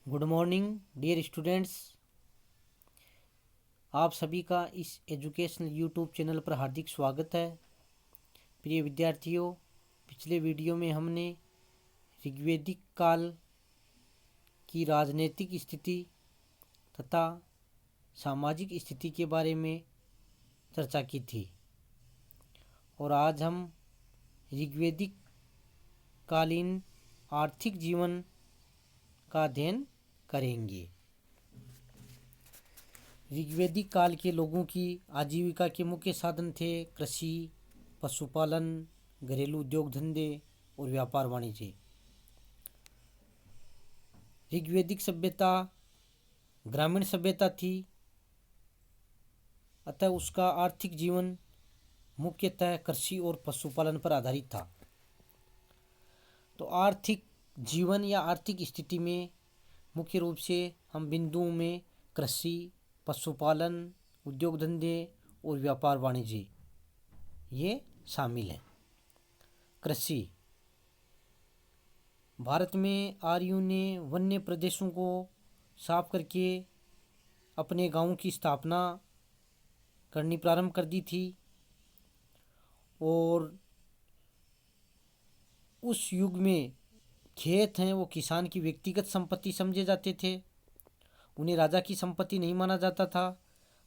Good morning dear students. आप सभी का इस एजुकेशनल यूट्यूब चैनल पर हार्दिक स्वागत है। प्रिय विद्यार्थियों, पिछले वीडियो में हमने ऋग्वेदिक काल की राजनीतिक स्थिति तथा सामाजिक स्थिति के बारे में चर्चा की थी और आज हम ऋग्वेदिक कालीन आर्थिक जीवन का अध्ययन करेंगे। ऋग्वेदिक काल के लोगों की आजीविका के मुख्य साधन थे कृषि, पशुपालन, घरेलू उद्योग धंधे और व्यापार वाणिज्य। ऋग्वेदिक सभ्यता ग्रामीण सभ्यता थी, अतः उसका आर्थिक जीवन मुख्यतः कृषि और पशुपालन पर आधारित था। तो आर्थिक जीवन या आर्थिक स्थिति में मुख्य रूप से हम बिंदुओं में कृषि, पशुपालन, उद्योग धंधे और व्यापार वाणिज्य ये शामिल हैं। कृषि, भारत में आर्यों ने वन्य प्रदेशों को साफ करके अपने गांवों की स्थापना करनी प्रारंभ कर दी थी और उस युग में खेत हैं वो किसान की व्यक्तिगत संपत्ति समझे जाते थे। उन्हें राजा की संपत्ति नहीं माना जाता था।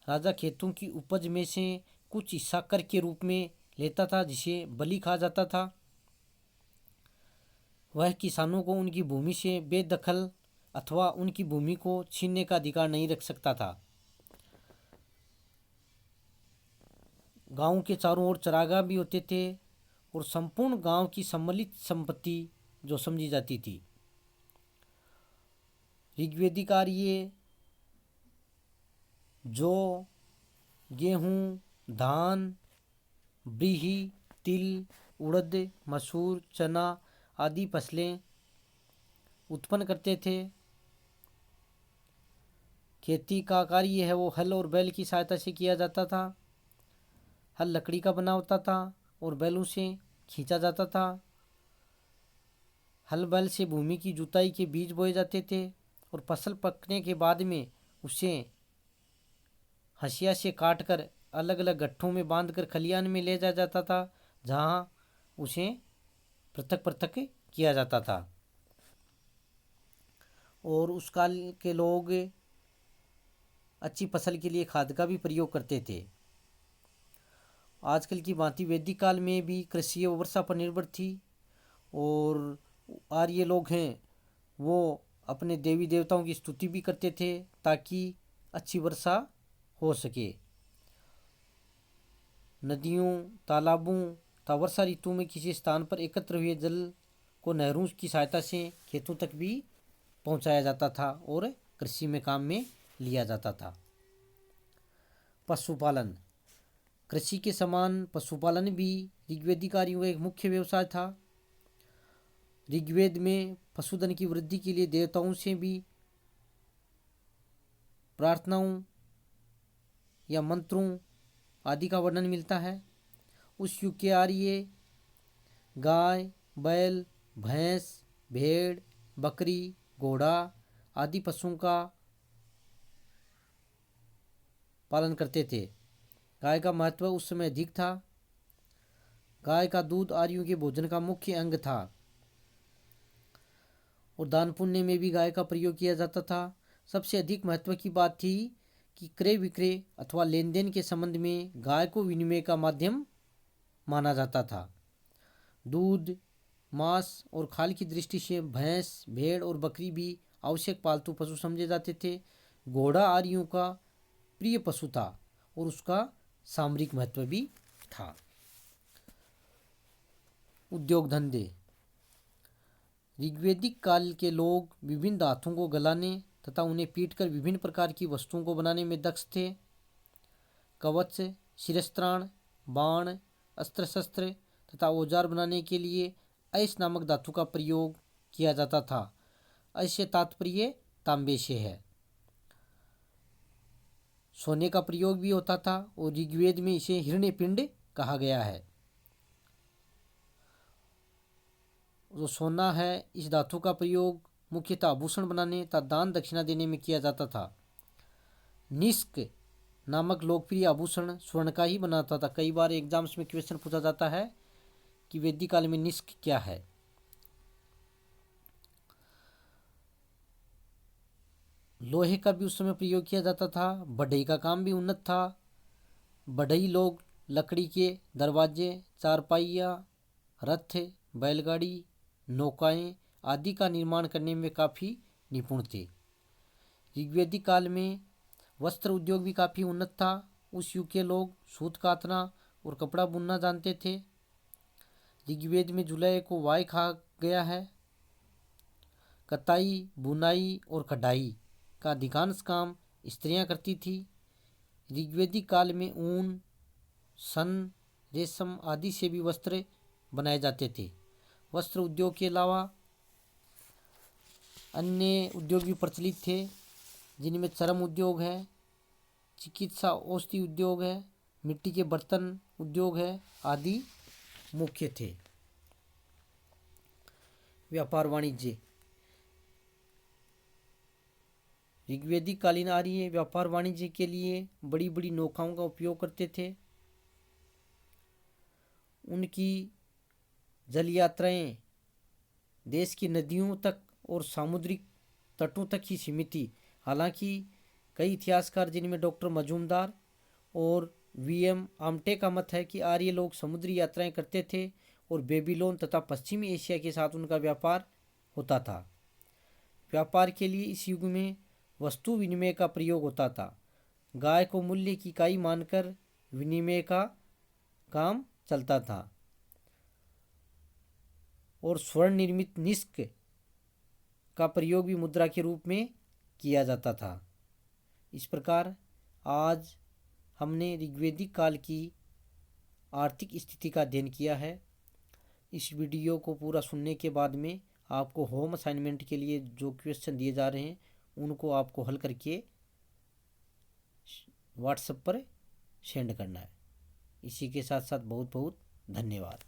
राजा खेतों की उपज में से कुछ हिस्सा कर के रूप में लेता था, जिसे बलि कहा जाता था। वह किसानों को उनकी भूमि से बेदखल अथवा उनकी भूमि को छीनने का अधिकार नहीं रख सकता था। गांव के चारों ओर चरागाह भी होते थे और संपूर्ण गांव की सम्मिलित संपत्ति जो समझी जाती थी। ऋग्वेदिक आर्य जौ, गेहूँ, धान, व्रीहि, तिल, उड़द, मसूर, चना आदि फसलें उत्पन्न करते थे। खेती का कार्य है वो हल और बैल की सहायता से किया जाता था। हल लकड़ी का बना होता था और बैलों से खींचा जाता था। हल बैल से भूमि की जुताई के बीज बोए जाते थे और फसल पकने के बाद में उसे हंसिया से काटकर अलग अलग गट्ठों में बांधकर खलिहान में ले जाया जाता था, जहां उसे पृथक पृथक किया जाता था। और उस काल के लोग अच्छी फसल के लिए खाद का भी प्रयोग करते थे। आजकल की भांति वैदिक काल में भी कृषि और वर्षा पर निर्भर थी और आर्य लोग हैं वो अपने देवी देवताओं की स्तुति भी करते थे ताकि अच्छी वर्षा हो सके। नदियों, तालाबों तथा वर्षा ऋतु में किसी स्थान पर एकत्र हुए जल को नहरों की सहायता से खेतों तक भी पहुंचाया जाता था और कृषि में काम में लिया जाता था। पशुपालन, कृषि के समान पशुपालन भी ऋग्वेदिक आर्यों का एक मुख्य व्यवसाय था। ऋग्वेद में पशुधन की वृद्धि के लिए देवताओं से भी प्रार्थनाओं या मंत्रों आदि का वर्णन मिलता है। उस युग के आर्य गाय, बैल, भैंस, भेड़, बकरी, घोड़ा आदि पशुओं का पालन करते थे। गाय का महत्व उस समय अधिक था। गाय का दूध आर्यों के भोजन का मुख्य अंग था और दान पुण्य में भी गाय का प्रयोग किया जाता था। सबसे अधिक महत्व की बात थी कि क्रय विक्रय अथवा लेन देन के संबंध में गाय को विनिमय का माध्यम माना जाता था। दूध, मांस और खाल की दृष्टि से भैंस, भेड़ और बकरी भी आवश्यक पालतू पशु समझे जाते थे। घोड़ा आर्यों का प्रिय पशु था और उसका सामरिक महत्व भी था। उद्योग धंधे, ऋग्वेदिक काल के लोग विभिन्न धातुओं को गलाने तथा उन्हें पीटकर विभिन्न प्रकार की वस्तुओं को बनाने में दक्ष थे। कवच, शिरस्त्राण, बाण, अस्त्र शस्त्र तथा औजार बनाने के लिए अयस्क नामक धातु का प्रयोग किया जाता था। अयस्क तात्पर्य तांबे से है। सोने का प्रयोग भी होता था और ऋग्वेद में इसे हिरण्यपिंड कहा गया है। जो सोना है, इस धातु का प्रयोग मुख्यतः आभूषण बनाने तथा दान दक्षिणा देने में किया जाता था। निष्क नामक लोकप्रिय आभूषण स्वर्ण का ही बनाता था। कई बार एग्जाम्स में क्वेश्चन पूछा जाता है कि वैदिक काल में निष्क क्या है। लोहे का भी उस समय प्रयोग किया जाता था। बढ़ई का काम भी उन्नत था। बढ़ई लोग लकड़ी के दरवाजे, चारपाइयाँ, रथ, बैलगाड़ी, नौकाएं आदि का निर्माण करने में काफ़ी निपुण थे। ऋग्वैदिक काल में वस्त्र उद्योग भी काफ़ी उन्नत था। उस युग के लोग सूत कातना और कपड़ा बुनना जानते थे। ऋग्वेद में जुलाई को वाय कहा गया है। कताई, बुनाई और कढ़ाई का अधिकांश काम स्त्रियां करती थी। ऋग्वैदिक काल में ऊन, सन, रेशम आदि से भी वस्त्र बनाए जाते थे। वस्त्र उद्योग के अलावा अन्य उद्योग भी प्रचलित थे, जिनमें चर्म उद्योग है, चिकित्सा औषधि उद्योग है, मिट्टी के बर्तन उद्योग है आदि मुख्य थे। व्यापार वाणिज्य। ऋग्वैदिक कालीन आर्य व्यापार वाणिज्य के लिए बड़ी बड़ी नौकाओं का उपयोग करते थे। उनकी जल यात्राएं देश की नदियों तक और सामुद्रिक तटों तक ही सीमित थी। हालांकि कई इतिहासकार, जिनमें डॉक्टर मजूमदार और वीएम आमटे का मत है कि आर्य लोग समुद्री यात्राएं करते थे और बेबीलोन तथा पश्चिमी एशिया के साथ उनका व्यापार होता था। व्यापार के लिए इस युग में वस्तु विनिमय का प्रयोग होता था। गाय को मूल्य की इकाई मानकर विनिमय का काम चलता था और स्वर्ण निर्मित निष्क का प्रयोग भी मुद्रा के रूप में किया जाता था। इस प्रकार आज हमने ऋग्वैदिक काल की आर्थिक स्थिति का अध्ययन किया है। इस वीडियो को पूरा सुनने के बाद में आपको होम असाइनमेंट के लिए जो क्वेश्चन दिए जा रहे हैं उनको आपको हल करके व्हाट्सएप पर सेंड करना है। इसी के साथ साथ बहुत बहुत धन्यवाद।